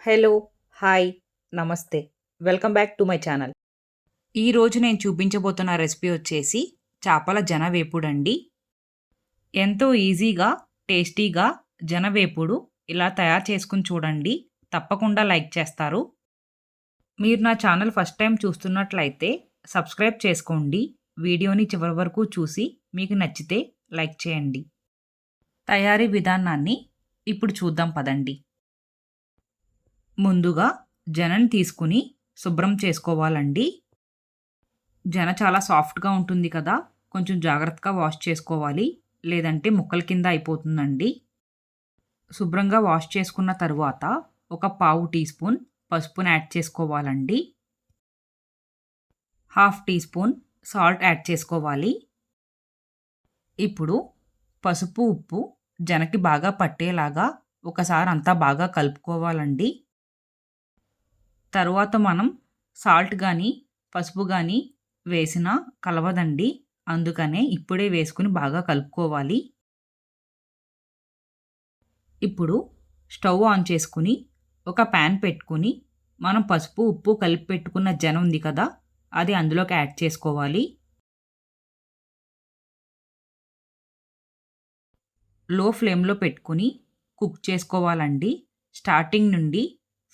Hello, hi, నమస్తే. Welcome back to my channel. ఈరోజు నేను చూపించబోతున్న రెసిపీ వచ్చేసి చేపల జనవేపుడండి. ఎంతో ఈజీగా, టేస్టీగా జనవేపుడు ఇలా తయారు చేసుకుని చూడండి. తప్పకుండా లైక్ చేస్తారు. మీరు నా ఛానల్ ఫస్ట్ టైం చూస్తున్నట్లయితే సబ్స్క్రైబ్ చేసుకోండి. వీడియోని చివరి వరకు చూసి మీకు నచ్చితే లైక్ చేయండి. తయారీ విధానాన్ని ఇప్పుడు చూద్దాం పదండి. ముందుగా జనని తీసుకుని శుభ్రం చేసుకోవాలండి. జన చాలా సాఫ్ట్గా ఉంటుంది కదా, కొంచెం జాగ్రత్తగా వాష్ చేసుకోవాలి, లేదంటే ముక్కల కింద అయిపోతుందండి. శుభ్రంగా వాష్ చేసుకున్న తరువాత ఒక పావు టీ స్పూన్ పసుపుని యాడ్ చేసుకోవాలండి. Half teaspoon salt add చేసుకోవాలి. ఇప్పుడు పసుపు ఉప్పు జనకి బాగా పట్టేలాగా ఒకసారి అంతా బాగా కలుపుకోవాలండి. తరువాత మనం సాల్ట్ కానీ పసుపు కానీ వేసినా కలవదండి, అందుకనే ఇప్పుడే వేసుకుని బాగా కలుపుకోవాలి. ఇప్పుడు స్టవ్ ఆన్ చేసుకుని ఒక ప్యాన్ పెట్టుకుని మనం పసుపు ఉప్పు కలిపి పెట్టుకున్న జన ఉంది కదా, అది అందులోకి యాడ్ చేసుకోవాలి. లో ఫ్లేమ్లో పెట్టుకుని కుక్ చేసుకోవాలండి. స్టార్టింగ్ నుండి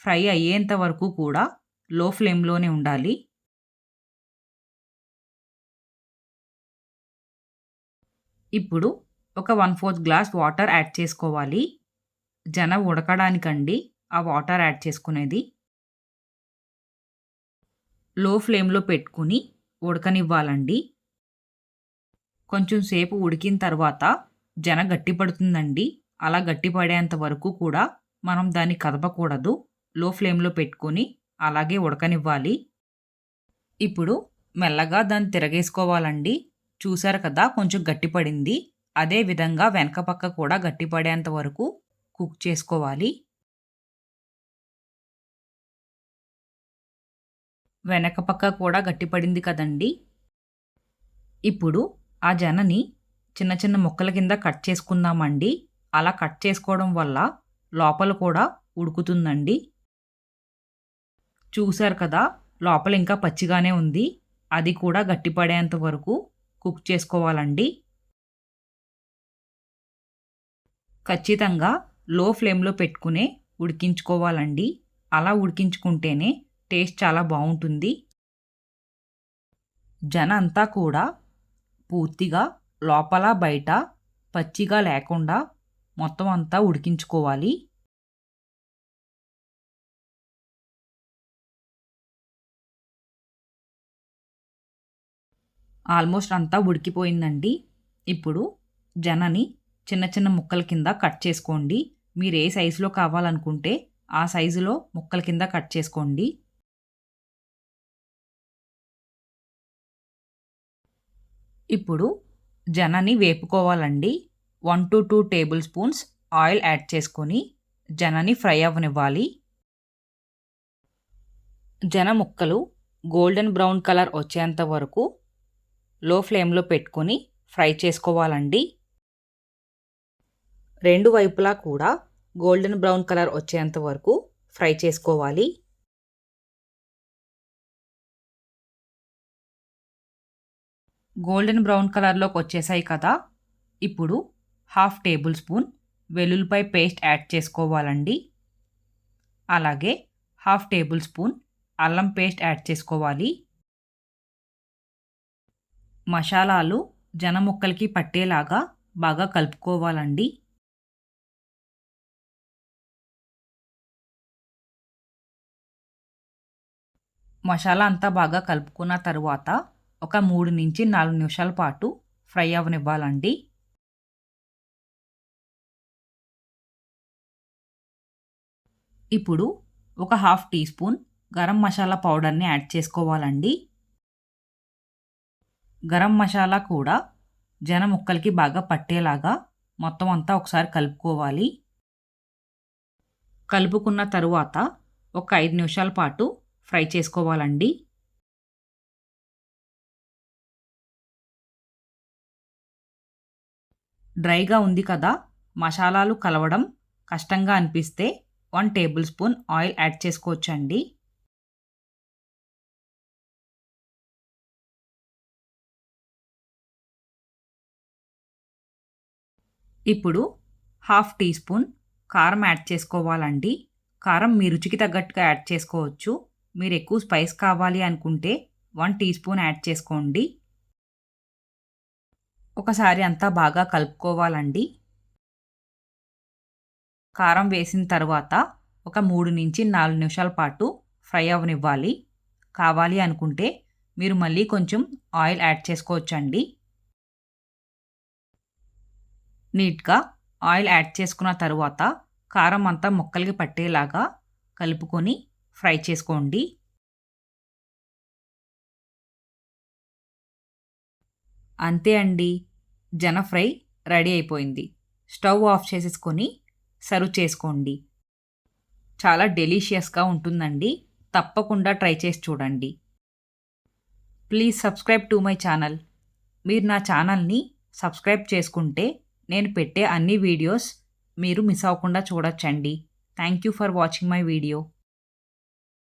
ఫ్రై అయ్యేంత వరకు కూడా లో ఫ్లేమ్లోనే ఉండాలి. ఇప్పుడు ఒక 1/4 గ్లాస్ వాటర్ యాడ్ చేసుకోవాలి. జన ఉడకడానికండి ఆ వాటర్ యాడ్ చేసుకునేది. లో ఫ్లేమ్లో పెట్టుకుని ఉడకనివ్వాలండి. కొంచెం సేపు ఉడికిన తర్వాత జన గట్టిపడుతుందండి. అలా గట్టిపడేంత వరకు కూడా మనం దాన్ని కదపకూడదు. లో ఫ్లేమ్లో పెట్టుకొని అలాగే ఉడకనివ్వాలి. ఇప్పుడు మెల్లగా దాన్ని తిరగేసుకోవాలండి. చూసారు కదా, కొంచెం గట్టిపడింది. అదే విధంగా వెనక పక్క కూడా గట్టిపడేంత వరకు కుక్ చేసుకోవాలి. వెనక పక్క కూడా గట్టిపడింది కదండి. ఇప్పుడు ఆ జనని చిన్న చిన్న ముక్కల కింద కట్ చేసుకుందామండి. అలా కట్ చేసుకోవడం వల్ల లోపల కూడా ఉడుకుతుందండి. చూసారు కదా, లోపల ఇంకా పచ్చిగానే ఉంది. అది కూడా గట్టిపడేంత వరకు కుక్ చేసుకోవాలండి. ఖచ్చితంగా లో ఫ్లేమ్లో పెట్టుకునే ఉడికించుకోవాలండి. అలా ఉడికించుకుంటేనే టేస్ట్ చాలా బాగుంటుంది. జన అంతా కూడా పూర్తిగా లోపల బయట పచ్చిగా లేకుండా మొత్తం అంతా ఉడికించుకోవాలి. ఆల్మోస్ట్ అంతా ఉడికిపోయిందండి. ఇప్పుడు జనని చిన్న చిన్న ముక్కల కింద కట్ చేసుకోండి. మీరు ఏ సైజులో కావాలనుకుంటే ఆ సైజులో ముక్కల కింద కట్ చేసుకోండి. ఇప్పుడు జనని వేపుకోవాలండి. 1 to 2 table spoons oil add చేసుకొని జనని ఫ్రై అవ్వనివ్వాలి. జన ముక్కలు గోల్డెన్ బ్రౌన్ కలర్ వచ్చేంత వరకు లో ఫ్లేమ్లో పెట్టుకొని ఫ్రై చేసుకోవాలండి. రెండు వైపులా కూడా గోల్డెన్ బ్రౌన్ కలర్ వచ్చేంత వరకు ఫ్రై చేసుకోవాలి. గోల్డెన్ బ్రౌన్ కలర్లోకి వచ్చేసాయి కదా, ఇప్పుడు హాఫ్ టేబుల్ స్పూన్ వెల్లుల్లిపాయ పేస్ట్ యాడ్ చేసుకోవాలండి. అలాగే హాఫ్ టేబుల్ స్పూన్ అల్లం పేస్ట్ యాడ్ చేసుకోవాలి. మసాలాలు జన ముక్కలకి పట్టేలాగా బాగా కలుపుకోవాలండి. మసాలా అంతా బాగా కలుపుకున్న తరువాత ఒక 3 నుంచి 4 నిమిషాల పాటు ఫ్రై అవ్వనివ్వాలండి. ఇప్పుడు ఒక half teaspoon garam masala పౌడర్ని యాడ్ చేసుకోవాలండి. గరం మసాలా కూడా జన ముక్కలకి బాగా పట్టేలాగా మొత్తం అంతా ఒకసారి కలుపుకోవాలి. కలుపుకున్న తరువాత ఒక 5 నిమిషాల పాటు ఫ్రై చేసుకోవాలండి. డ్రైగా ఉంది కదా, మసాలాలు కలవడం కష్టంగా అనిపిస్తే 1 టేబుల్ స్పూన్ ఆయిల్ యాడ్ చేసుకోవచ్చండి. ఇప్పుడు హాఫ్ టీ స్పూన్ కారం యాడ్ చేసుకోవాలండి. కారం మీ రుచికి తగ్గట్టుగా యాడ్ చేసుకోవచ్చు. మీరు ఎక్కువ స్పైస్ కావాలి అనుకుంటే 1 టీ స్పూన్ యాడ్ చేసుకోండి. ఒకసారి అంతా బాగా కలుపుకోవాలండి. కారం వేసిన తర్వాత ఒక 3-4 నిమిషాల పాటు ఫ్రై అవ్వనివ్వాలి. కావాలి అనుకుంటే మీరు మళ్ళీ కొంచెం ఆయిల్ యాడ్ చేసుకోవచ్చండి. నీట్‌గా ఆయిల్ యాడ్ చేసుకున్న తరువాత కారం అంతా ముక్కలకి పట్టేలాగా కలుపుకొని ఫ్రై చేసుకోండి. అంతే అండి. జన ఫ్రై రెడీ అయిపోయింది. స్టవ్ ఆఫ్ చేసేసుకొని సర్వ్ చేసుకోండి. చాలా డెలీషియస్‌గా ఉంటుందండి. తప్పకుండా ట్రై చేసి చూడండి. Please subscribe to my channel. మీరు నా ఛానల్‌ని సబ్స్క్రైబ్ చేసుకుంటే నేను పెట్టే అన్ని వీడియోస్ మీరు మిస్ అవ్వకుండా చూడొచ్చండి. Thank you for watching my video.